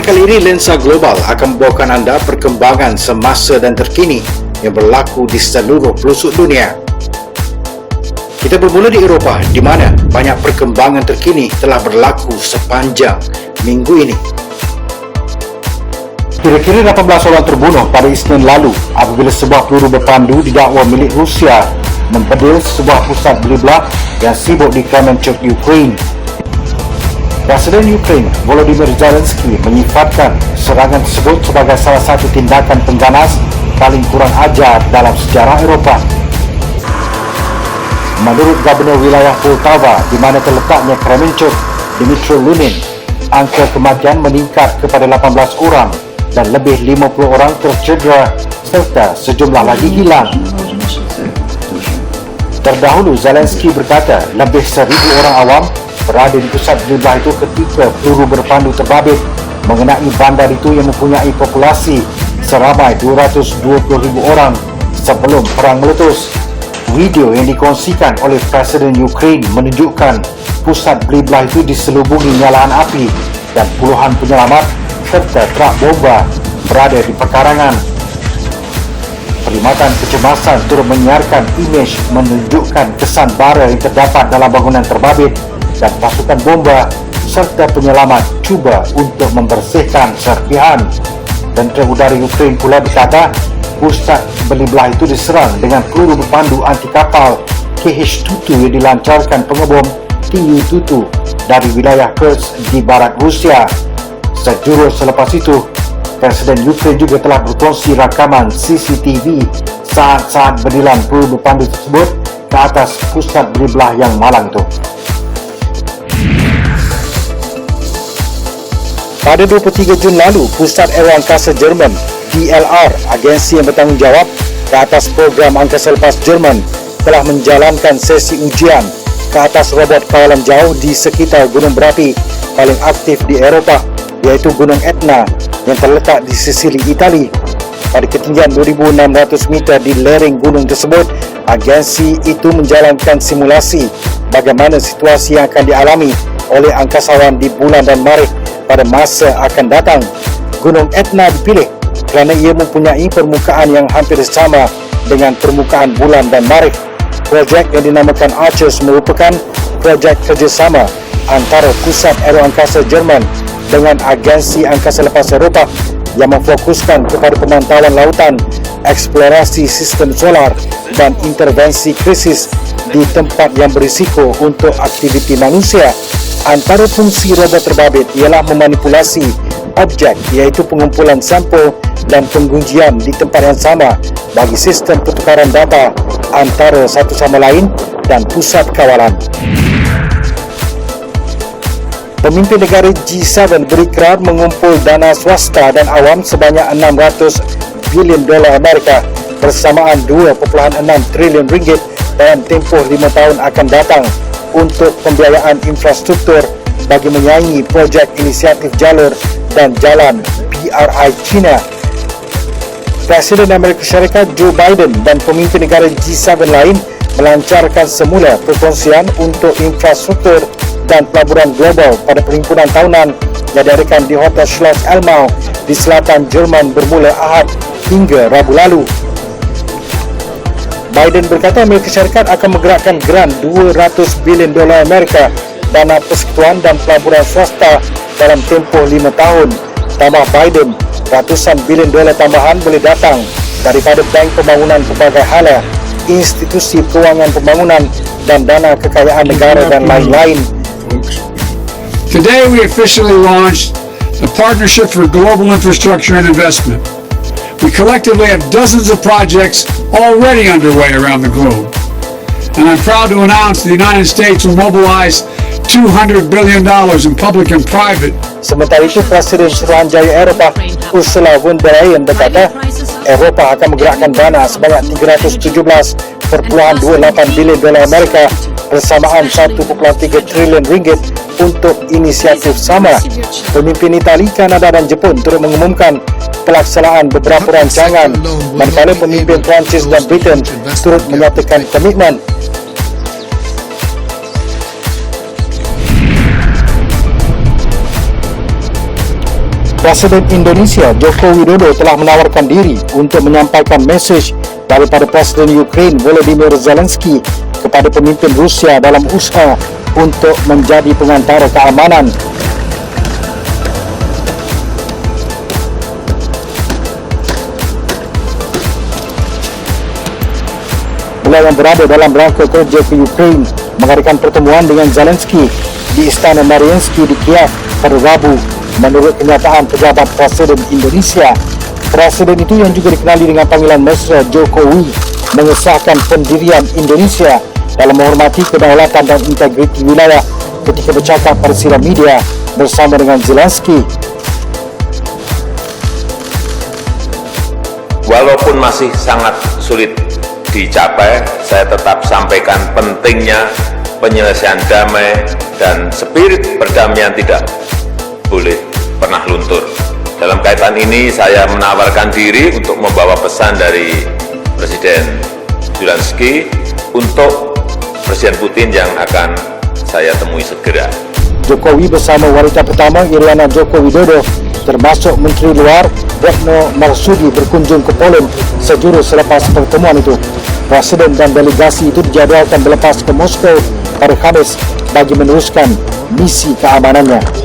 kali ini, Lensa Global akan membawakan anda perkembangan semasa dan terkini yang berlaku di seluruh pelosok dunia. Kita bermula di Eropah, di mana banyak perkembangan terkini telah berlaku sepanjang minggu ini. Kira-kira 18 orang terbunuh pada Isnin lalu apabila sebuah peluru berpandu didakwa milik Rusia membedil sebuah pusat beli belah yang sibuk di Kremenchuk, Ukraine. Presiden Ukraine Volodymyr Zelensky menyifatkan serangan tersebut sebagai salah satu tindakan pengganas paling kurang ajar dalam sejarah Eropah. Menurut Gubernur wilayah Poltava di mana terletaknya Kremenchuk, Dmitry Lunin, angka kematian meningkat kepada 18 orang dan lebih 50 orang tercedera serta sejumlah lagi hilang. Terdahulu, Zelensky berkata lebih 1,000 orang awam berada di pusat beli belah itu ketika peluru berpandu terbabit mengenai bandar itu yang mempunyai populasi seramai 220,000 orang sebelum perang meletus. Video yang dikongsikan oleh Presiden Ukraine menunjukkan pusat beli belah itu diselubungi nyalaan api dan puluhan penyelamat serta truk bomba berada di pekarangan. Perkhidmatan kecemasan turut menyiarkan imej menunjukkan kesan bara yang terdapat dalam bangunan terbabit dan pasukan bomba serta penyelamat cuba untuk membersihkan serpihan. Tentera udara Ukraine pula berkata pusat beli belah itu diserang dengan peluru berpandu anti kapal KH-22 yang dilancarkan pengebom Tu-22 dari wilayah Kursk di barat Rusia. Sejurus selepas itu, Presiden Ukraine juga telah berkongsi rakaman CCTV saat-saat bedilan peluru berpandu tersebut ke atas pusat beli belah yang malang itu. Pada 23 Jun lalu, Pusat Aeroangkasa Jerman DLR, agensi yang bertanggungjawab ke atas program angkasa lepas Jerman, telah menjalankan sesi ujian ke atas robot kawalan jauh di sekitar gunung berapi paling aktif di Eropah, iaitu Gunung Etna yang terletak di Sisili, Itali. Pada ketinggian 2,600 meter di lereng gunung tersebut, agensi itu menjalankan simulasi bagaimana situasi yang akan dialami oleh angkasawan di bulan dan Maret pada masa akan datang. Gunung Etna dipilih kerana ia mempunyai permukaan yang hampir sama dengan permukaan bulan dan Maret. Projek yang dinamakan Arches merupakan projek kerjasama antara Pusat Aeroangkasa Jerman dengan Agensi Angkasa Lepas Eropah yang memfokuskan kepada pemantauan lautan, eksplorasi sistem solar dan intervensi krisis di tempat yang berisiko untuk aktiviti manusia. Antara fungsi robot terbabit ialah memanipulasi objek, iaitu pengumpulan sampel dan pengujian di tempat yang sama bagi sistem pertukaran data antara satu sama lain dan pusat kawalan. Pemimpin negara G7 berikrar mengumpul dana swasta dan awam sebanyak 600 bilion dolar Amerika bersamaan 2.6 triliun ringgit dalam tempoh 5 tahun akan datang untuk pembiayaan infrastruktur bagi menyaingi projek inisiatif jalur dan jalan BRI China. Presiden Amerika Syarikat Joe Biden dan pemimpin negara G7 lain melancarkan semula perkongsian untuk infrastruktur dan pelaburan global pada perhimpunan tahunan yang diadakan di Hotel Schloss Elmau di selatan Jerman bermula Ahad hingga Rabu lalu. Biden berkata Amerika Syarikat akan menggerakkan geran 200 bilion dolar Amerika dana persekutuan dan pelaburan swasta dalam tempoh 5 tahun. Tambah Biden, ratusan bilion dolar tambahan boleh datang daripada bank pembangunan pelbagai hala, institusi kewangan pembangunan dan dana kekayaan negara dan lain-lain. Today we officially launched the Partnership for Global Infrastructure and Investment. We collectively have dozens of projects already underway around the globe. And I'm proud to announce the United States will mobilize $200 billion in public and private. Sementara itu, Presiden Suruhanjaya Eropah Ursula von der Leyen berkata Eropah akan menggerakkan dana sebanyak 317.28 bilion dolar Amerika bersamaan 1.3 triliun ringgit untuk inisiatif sama. Pemimpin Itali, Kanada dan Jepun turut mengumumkan pelaksanaan beberapa rancangan, manakala pemimpin Perancis dan Britain turut menyatakan komitmen. Presiden Indonesia Joko Widodo telah menawarkan diri untuk menyampaikan mesej daripada Presiden Ukraine Volodymyr Zelensky kepada pemimpin Rusia dalam usaha untuk menjadi pengantara keamanan. Beliau yang berada dalam rangka kerja ke Ukraine mengadakan pertemuan dengan Zelensky di Istana Mariinsky di Kiev pada Rabu. Menurut kenyataan pejabat Presiden Indonesia, Presiden itu yang juga dikenali dengan panggilan mesra Jokowi mengesahkan pendirian Indonesia dalam menghormati kedaulatan dan integriti wilayah ketika bercakap pada siaran media bersama dengan Zelensky. Walaupun masih sangat sulit dicapai, saya tetap sampaikan pentingnya penyelesaian damai dan spirit perdamaian tidak boleh pernah luntur. Dalam kaitan ini saya menawarkan diri untuk membawa pesan dari Presiden Zelensky untuk Presiden Putin yang akan saya temui segera. Jokowi bersama wanita pertama Iryana Joko Widodo termasuk Menteri Luar Retno Marsudi berkunjung ke Poland sejuru selepas pertemuan itu. Presiden dan delegasi itu dijadwalkan berlepas ke Moskow pada Khamis bagi meneruskan misi keamanannya.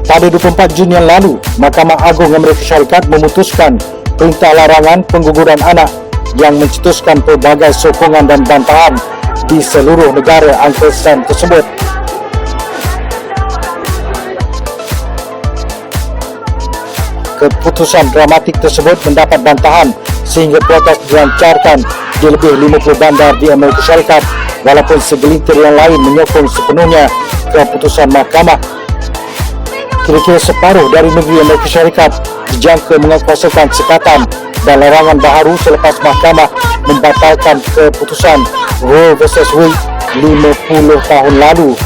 Pada 24 Jun yang lalu, Mahkamah Agung Amerika Syarikat memutuskan perintah larangan pengguguran anak yang mencetuskan pelbagai sokongan dan bantahan di seluruh negara angkasa tersebut. Keputusan dramatik tersebut mendapat bantahan sehingga protes dilancarkan di lebih 50 bandar di Amerika Syarikat, walaupun segelintir yang lain menyokong sepenuhnya keputusan mahkamah. Kira-kira separuh dari negeri Amerika Syarikat dijangka menguasakan sekatan dan larangan baharu selepas mahkamah membatalkan keputusan Roe vs. Wade 50 tahun lalu.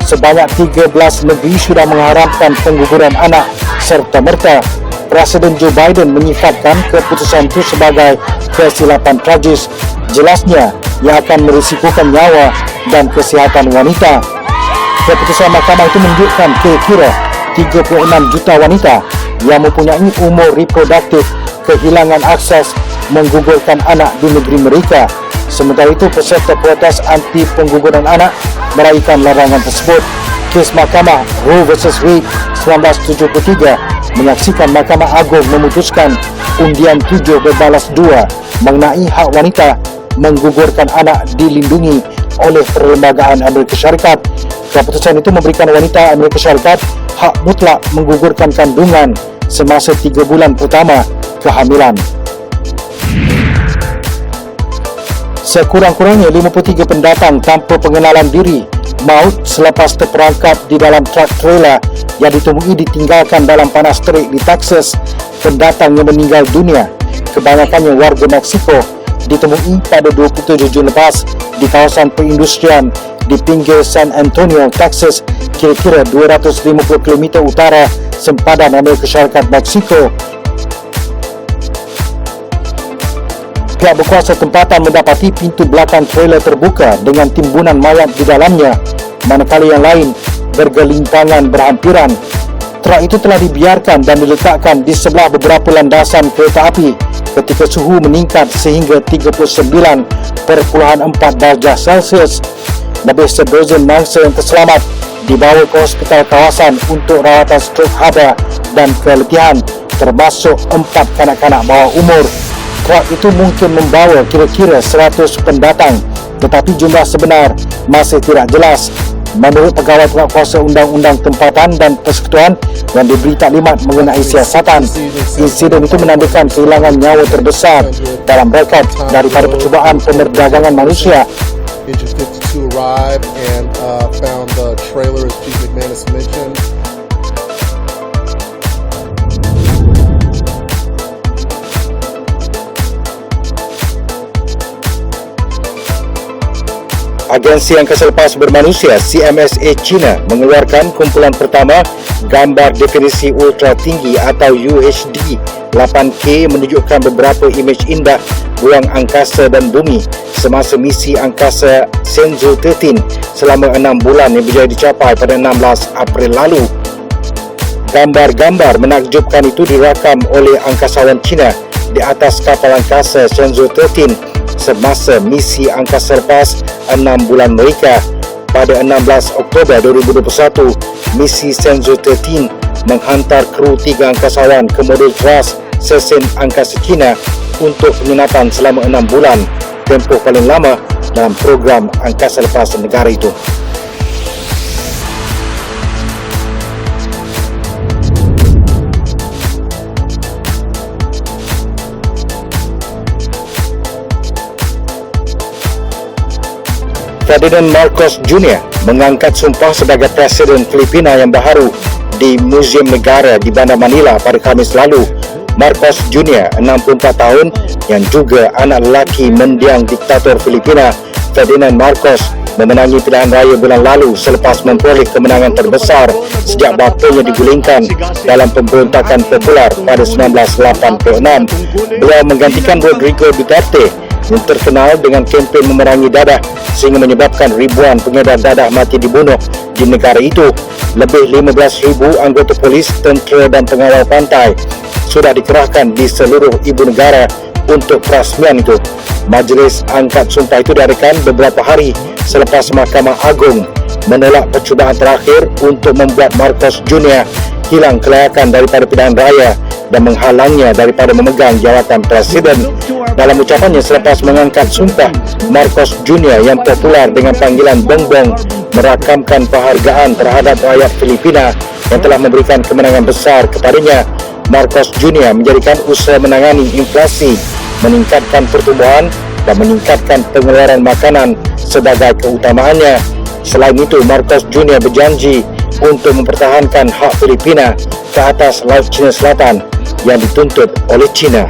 Sebanyak 13 negeri sudah mengharamkan pengguguran anak serta-merta. Presiden Joe Biden menyifatkan keputusan itu sebagai kesilapan tragis. Jelasnya, ia akan merisikokan nyawa dan kesihatan wanita. Keputusan mahkamah itu menunjukkan kira-kira 36 juta wanita yang mempunyai umur reproduktif kehilangan akses menggugurkan anak di negeri mereka. Sementara itu, peserta protes anti pengguguran anak meraihkan larangan tersebut. Kes Mahkamah Roe vs. Wade 1973 menyaksikan Mahkamah Agung memutuskan undian 7 berbalas 2 mengenai hak wanita menggugurkan anak dilindungi oleh Perlembagaan Amerika Syarikat. Keputusan itu memberikan wanita Amerika Syarikat hak mutlak menggugurkan kandungan semasa 3 bulan pertama kehamilan. Sekurang-kurangnya 53 pendatang tanpa pengenalan diri maut selepas terperangkap di dalam truk trailer yang ditemui ditinggalkan dalam panas terik di Texas. Pendatang yang meninggal dunia, kebanyakannya warga Meksiko, ditemui pada 27 Jun lepas di kawasan perindustrian di pinggir San Antonio, Texas, kira-kira 250 km utara sempadan Amerika Syarikat Meksiko. Pihak berkuasa tempatan mendapati pintu belakang trailer terbuka dengan timbunan mayat di dalamnya, manakala yang lain bergelimpangan berhampiran. Truk itu telah dibiarkan dan diletakkan di sebelah beberapa landasan kereta api ketika suhu meningkat sehingga 39.4 darjah Celsius. Lebih sedozen mangsa yang terselamat dibawa ke hospital kawasan untuk rawatan strok haba dan keletihan, termasuk 4 kanak-kanak bawah umur. Truk itu mungkin membawa kira-kira 100 pendatang, tetapi jumlah sebenar masih tidak jelas. Menurut pegawai penguasa undang-undang tempatan dan persekutuan yang diberi taklimat mengenai siasatan, insiden itu menandakan kehilangan nyawa terbesar dalam rekod daripada percubaan pemerdagangan manusia. Engine 52 arrived and found the trailer, as Chief McManus mentioned. Agensi Angkasa Lepas Bermanusia CMSA China mengeluarkan kumpulan pertama gambar definisi ultra tinggi atau UHD 8K menunjukkan beberapa imej indah ruang angkasa dan bumi semasa misi angkasa Shenzhou 13 selama 6 bulan yang berjaya dicapai pada 16 April lalu. Gambar-gambar menakjubkan itu dirakam oleh angkasawan China di atas kapal angkasa Shenzhou 13 semasa misi angkasa lepas 6 bulan mereka. Pada 16 Oktober 2021, misi Shenzhou 13 menghantar kru 3 angkasawan ke modul teras stesen angkasa China untuk penginapan selama 6 bulan, tempoh paling lama dalam program angkasa lepas negara itu. Ferdinand Marcos Jr. mengangkat sumpah sebagai Presiden Filipina yang baharu di Museum Negara di Bandar Manila pada Khamis lalu. Marcos Jr. 64 tahun yang juga anak lelaki mendiang diktator Filipina Ferdinand Marcos memenangi pilihan raya bulan lalu selepas memperoleh kemenangan terbesar sejak bapanya digulingkan dalam pemberontakan popular pada 1986. Beliau menggantikan Rodrigo Duterte yang terkenal dengan kempen memerangi dadah sehingga menyebabkan ribuan pengedar dadah mati dibunuh di negara itu. Lebih 15,000 anggota polis, tentera dan pengawal pantai sudah dikerahkan di seluruh ibu negara untuk perasmian itu. Majlis angkat sumpah itu diadakan beberapa hari selepas Mahkamah Agung menolak percubaan terakhir untuk membuat Marcos Jr. hilang kelayakan daripada pilihan raya dan menghalangnya daripada memegang jawatan presiden. Dalam ucapannya selepas mengangkat sumpah, Marcos Jr. yang popular dengan panggilan Bongbong merakamkan penghargaan terhadap rakyat Filipina yang telah memberikan kemenangan besar kepadanya. Marcos Jr. menjadikan usaha menangani inflasi, meningkatkan pertumbuhan dan meningkatkan pengeluaran makanan sebagai keutamaannya. Selain itu, Marcos Jr. berjanji untuk mempertahankan hak Filipina ke atas Laut Cina Selatan yang dituntut oleh China.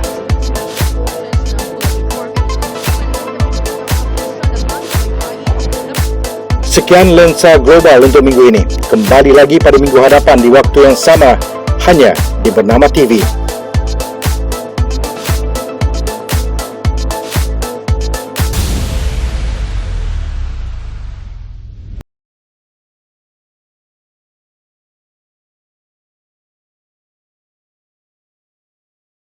Sekian Lensa Global untuk minggu ini. Kembali lagi pada minggu hadapan di waktu yang sama, hanya di Bernama TV.